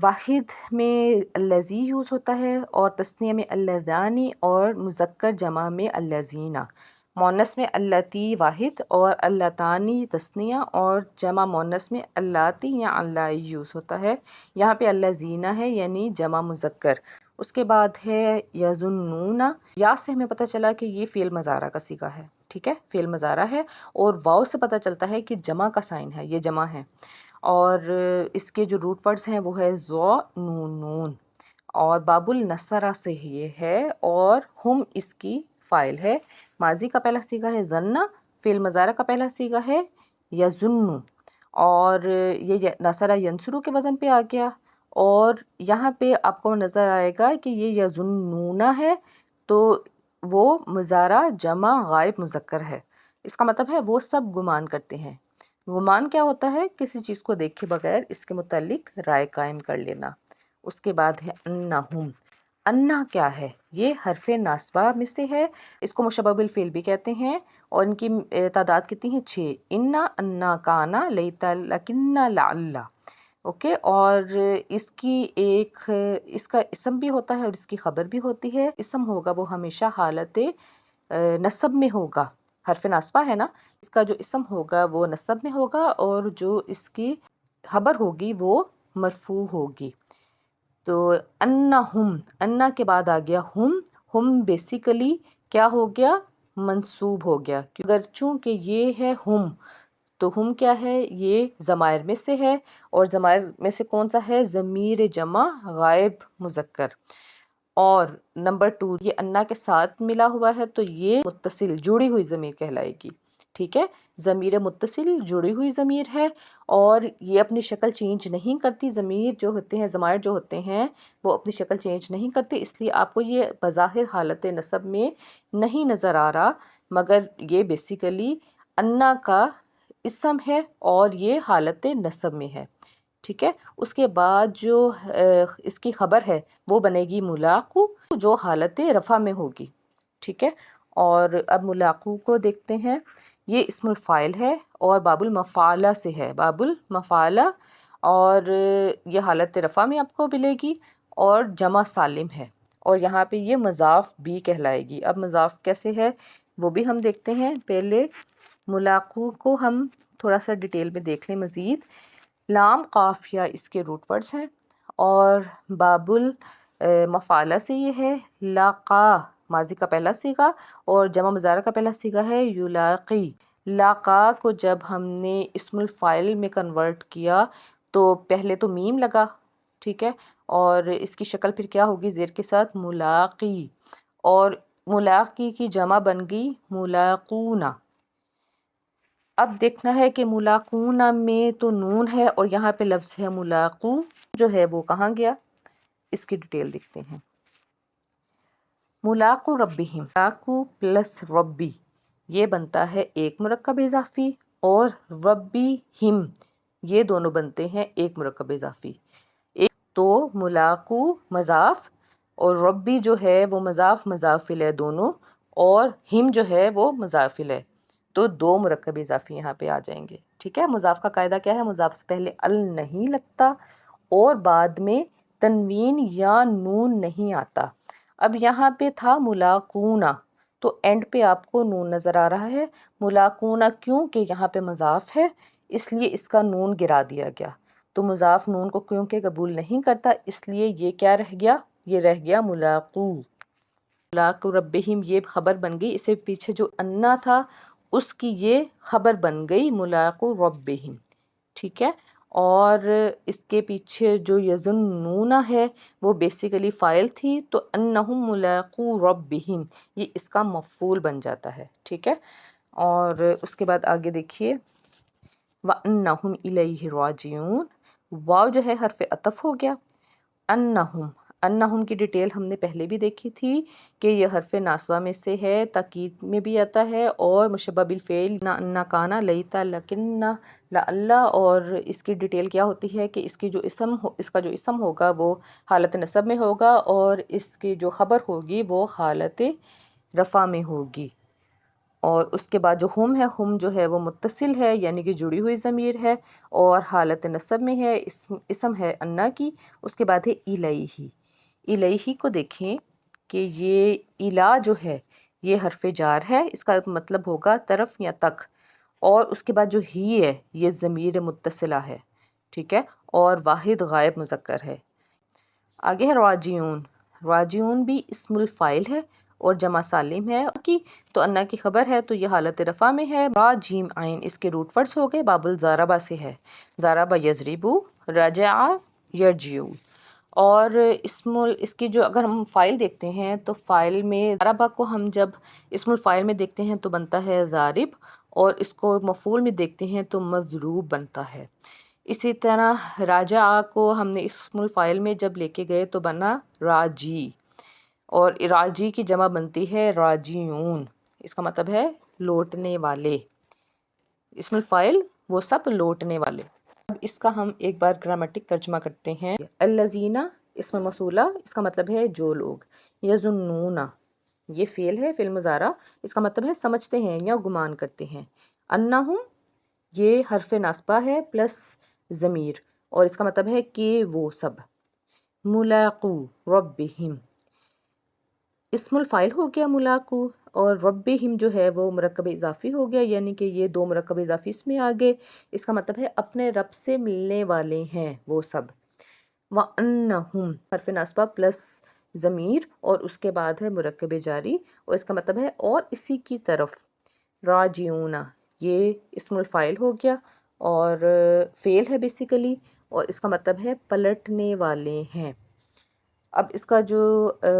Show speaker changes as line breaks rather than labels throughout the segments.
واحد میں الذی یوز ہوتا ہے اور تثنیہ میں اللذانی اور مذکر جمع میں اللذین، مونس میں اللاتی واحد اور اللتانی تثنیہ اور جمع مونس میں اللاتی یا اللائی یوز ہوتا ہے۔ یہاں پہ اللذین ہے یعنی جمع مذکر۔ اس کے بعد ہے یظنون، یا سے ہمیں پتہ چلا کہ یہ فعل مضارع کا صیغہ ہے، ٹھیک ہے، فعل مضارع ہے، اور واو سے پتہ چلتا ہے کہ جمع کا سائن ہے، یہ جمع ہے، اور اس کے جو روٹ ورڈز ہیں وہ ہے ذو نون نون، اور باب النصرہ سے یہ ہے، اور ہم اس کی فاعل ہے۔ ماضی کا پہلا صیغہ ہے ظن، فعل مضارع کا پہلا صیغہ ہے یظن، اور یہ نصرہ ینصرو کے وزن پہ آ گیا، اور یہاں پہ آپ کو نظر آئے گا کہ یہ یظنون ہے، تو وہ مضارع جمع غائب مذکر ہے، اس کا مطلب ہے وہ سب گمان کرتے ہیں۔ گمان کیا ہوتا ہے؟ کسی چیز کو دیکھے بغیر اس کے متعلق رائے قائم کر لینا۔ اس کے بعد ہے انہم، انا کیا ہے؟ یہ حرف ناصبہ میں سے ہے، اس کو مشبہ بالفعل بھی کہتے ہیں، اور ان کی تعداد کتنی ہے؟ 6۔ انا کانا لیتا لکنہ لعلہ، اوکے، اور اس کی اس کا اسم بھی ہوتا ہے اور اس کی خبر بھی ہوتی ہے۔ اسم ہوگا وہ ہمیشہ حالت نصب میں ہوگا، حرف ناصبہ ہے نا، اس کا جو اسم ہوگا وہ نصب میں ہوگا، اور جو اس کی خبر ہوگی وہ مرفوع ہوگی۔ تو انہم، انا کے بعد آ گیا ہم بیسیکلی کیا ہو گیا؟ منصوب ہو گیا، اگر چونکہ یہ ہے ہم، تو ہم کیا ہے؟ یہ ضمائر میں سے ہے، اور ضمائر میں سے کون سا ہے؟ ضمیر جمع غائب مذکر۔ اور نمبر 2، یہ انا کے ساتھ ملا ہوا ہے تو یہ متصل جڑی ہوئی ضمیر کہلائے گی، ٹھیک ہے، ضمیر متصل جڑی ہوئی ضمیر ہے، اور یہ اپنی شکل چینج نہیں کرتی، ضمیر جو ہوتے ہیں، ضمائر جو ہوتے ہیں وہ اپنی شکل چینج نہیں کرتے، اس لیے آپ کو یہ بظاہر حالت نصب میں نہیں نظر آ رہا، مگر یہ بیسیکلی انا کا اسم ہے اور یہ حالت نصب میں ہے، ٹھیک ہے۔ اس کے بعد جو اس کی خبر ہے وہ بنے گی ملاقو، جو حالت رفع میں ہوگی، ٹھیک ہے۔ اور اب ملاقو کو دیکھتے ہیں، یہ اسم الفاعل ہے اور باب المفعلہ سے ہے، باب المفعلہ، اور یہ حالت رفع میں آپ کو ملے گی، اور جمع سالم ہے، اور یہاں پہ یہ مضاف بھی کہلائے گی۔ اب مضاف کیسے ہے وہ بھی ہم دیکھتے ہیں، پہلے ملاقو کو ہم تھوڑا سا ڈیٹیل میں دیکھ لیں مزید۔ لام قاف یا اس کے روٹ ورڈز ہیں، اور باب المفعلہ سے یہ ہے لاقا، ماضی کا پہلا صیغہ، اور جمع مضارع کا پہلا صیغہ ہے یلاقی۔ لاقا کو جب ہم نے اسم الفاعل میں کنورٹ کیا تو پہلے تو میم لگا، ٹھیک ہے، اور اس کی شکل پھر کیا ہوگی؟ زیر کے ساتھ ملاقی، اور ملاقی کی جمع بن گئی ملاقونا۔ اب دیکھنا ہے کہ ملاقونا میں تو نون ہے اور یہاں پہ لفظ ہے ملاقو، جو ہے وہ کہاں گیا؟ اس کی ڈیٹیل دیکھتے ہیں۔ ملاقو ربہم، ملاقو پلس ربی، یہ بنتا ہے ایک مرکب اضافی، اور ربی ہم، یہ دونوں بنتے ہیں ایک مرکب اضافی۔ ایک تو ملاقو مضاف، اور ربی جو ہے وہ مضاف مضاف الیہ دونوں، اور ہم جو ہے وہ مضاف الیہ، تو دو مرکب اضافی یہاں پہ آ جائیں گے، ٹھیک ہے۔ مضاف کا قاعدہ کیا ہے؟ مضاف سے پہلے ال نہیں لگتا اور بعد میں تنوین یا نون نہیں آتا۔ اب یہاں پہ تھا ملاقونا، تو اینڈ پہ آپ کو نون نظر آ رہا ہے، ملاقونا کیونکہ یہاں پہ مضاف ہے اس لیے اس کا نون گرا دیا گیا، تو مضاف نون کو کیونکہ قبول نہیں کرتا اس لیے یہ کیا رہ گیا؟ یہ رہ گیا ملاقو۔ ملاقو ربہم یہ خبر بن گئی، اسے پیچھے جو انا تھا اس کی یہ خبر بن گئی ملاقو ربہم، ٹھیک ہے۔ اور اس کے پیچھے جو یظنون ہے وہ بیسیکلی فاعل تھی، تو انہم ملاقو ربہم یہ اس کا مفعول بن جاتا ہے، ٹھیک ہے۔ اور اس کے بعد آگے دیکھیے، وَأَنَّهُمْ إِلَيْهِ رَاجِعُونَ، واو جو ہے حرف عطف ہو گیا، انہم کی ڈیٹیل ہم نے پہلے بھی دیکھی تھی کہ یہ حرف ناصبہ میں سے ہے، تاکید میں بھی آتا ہے، اور مشبہ بالفعل انا کانا لیتا لکنہ لعلہ، اور اس کی ڈیٹیل کیا ہوتی ہے کہ اس کا جو اسم ہوگا وہ حالت نصب میں ہوگا، اور اس کی جو خبر ہوگی وہ حالت رفع میں ہوگی۔ اور اس کے بعد جو ہم جو ہے وہ متصل ہے یعنی کہ جڑی ہوئی ضمیر ہے اور حالت نصب میں ہے، اسم ہے انا کی، اس کے بعد ہے الیہ۔ الیہ کو دیکھیں کہ یہ الا جو ہے یہ حرف جار ہے، اس کا مطلب ہوگا طرف یا تک، اور اس کے بعد جو ہی ہے یہ ضمیر متصلہ ہے، ٹھیک ہے، اور واحد غائب مذکر ہے۔ آگے ہے راجعون۔ راجعون بھی اسم الفاعل ہے اور جمع سالم ہے کی، تو انا کی خبر ہے تو یہ حالت رفع میں ہے۔ را جیم عین اس کے روٹ ورڈز ہو گئے، باب الضربہ سے ہے، ضربہ یضربو، رجع یرجعو۔ اور اس کی جو اگر ہم فائل دیکھتے ہیں تو فائل میں ضربہ کو ہم جب اسم الفاعل میں دیکھتے ہیں تو بنتا ہے ضارب، اور اس کو مفعول میں دیکھتے ہیں تو مضروب بنتا ہے۔ اسی طرح راجع کو ہم نے اسم الفاعل میں جب لے کے گئے تو بنا راجی، اور راجی کی جمع بنتی ہے راجیون، اس کا مطلب ہے لوٹنے والے، اسم الفاعل وہ سب لوٹنے والے۔ اب اس کا ہم ایک بار گرامٹک ترجمہ کرتے ہیں۔ الذین اسم موصولہ، اس کا مطلب ہے جو لوگ، یظنون یہ فعل ہے، فعل مضارع، اس کا مطلب ہے سمجھتے ہیں یا گمان کرتے ہیں۔ انہم یہ حرف ناصبہ ہے پلس ضمیر، اور اس کا مطلب ہے کہ وہ سب۔ ملاقو ربہم اسم الفاعل ہو گیا ملاقو، اور ربہم جو ہے وہ مرکب اضافی ہو گیا، یعنی کہ یہ دو مرکب اضافی اس میں آگے، اس کا مطلب ہے اپنے رب سے ملنے والے ہیں وہ سب۔ وَأَنَّهُمْ حرف ناصبہ پلس ضمیر اور اس کے بعد ہے مرکب جاری، اور اس کا مطلب ہے اور اسی کی طرف۔ راجعون یہ اسم الفاعل ہو گیا اور فعل ہے بیسیکلی، اور اس کا مطلب ہے پلٹنے والے ہیں۔ اب اس کا جو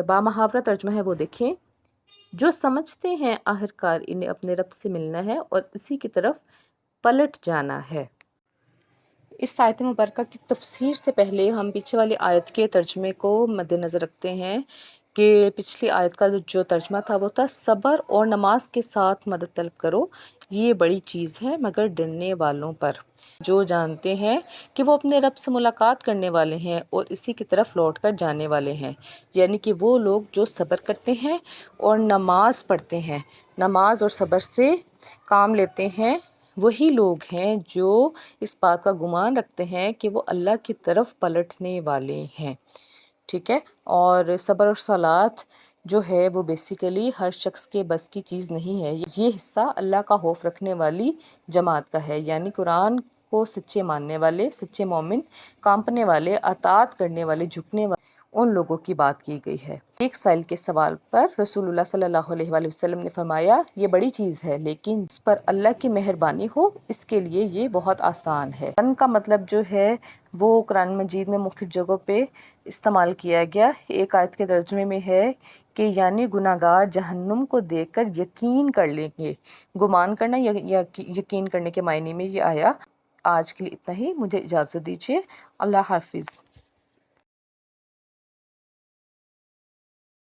بامحاورہ ترجمہ ہے وہ دیکھیں، جو سمجھتے ہیں آخرکار انہیں اپنے رب سے ملنا ہے اور اسی کی طرف پلٹ جانا ہے۔ اس آیت مبارکہ کی تفسیر سے پہلے ہم پیچھے والی آیت کے ترجمے کو مد نظر رکھتے ہیں کہ پچھلی آیت کا جو ترجمہ تھا وہ تھا صبر اور نماز کے ساتھ مدد طلب کرو، یہ بڑی چیز ہے مگر ڈرنے والوں پر جو جانتے ہیں کہ وہ اپنے رب سے ملاقات کرنے والے ہیں اور اسی کی طرف لوٹ کر جانے والے ہیں، یعنی کہ وہ لوگ جو صبر کرتے ہیں اور نماز پڑھتے ہیں، نماز اور صبر سے کام لیتے ہیں، وہی لوگ ہیں جو اس بات کا گمان رکھتے ہیں کہ وہ اللہ کی طرف پلٹنے والے ہیں، ٹھیک ہے۔ اور صبر اور صلاۃ جو ہے وہ بیسیکلی ہر شخص کے بس کی چیز نہیں ہے، یہ حصہ اللہ کا خوف رکھنے والی جماعت کا ہے، یعنی قرآن کو سچے ماننے والے، سچے مومن، کانپنے والے، اطاعت کرنے والے، جھکنے والے، ان لوگوں کی بات کی گئی ہے۔ ایک سائل کے سوال پر رسول اللہ صلی اللہ علیہ وآلہ وسلم نے فرمایا یہ بڑی چیز ہے لیکن جس پر اللہ کی مہربانی ہو اس کے لیے یہ بہت آسان ہے۔ ان کا مطلب جو ہے وہ قرآن مجید میں مختلف جگہوں پہ استعمال کیا گیا۔ ایک آیت کے ترجمے میں ہے کہ یعنی گناہگار جہنم کو دیکھ کر یقین کر لیں گے، گمان کرنا یا یقین کرنے کے معنی میں یہ آیا۔ آج کے لیے اتنا ہی، مجھے اجازت دیجیے، اللہ حافظ۔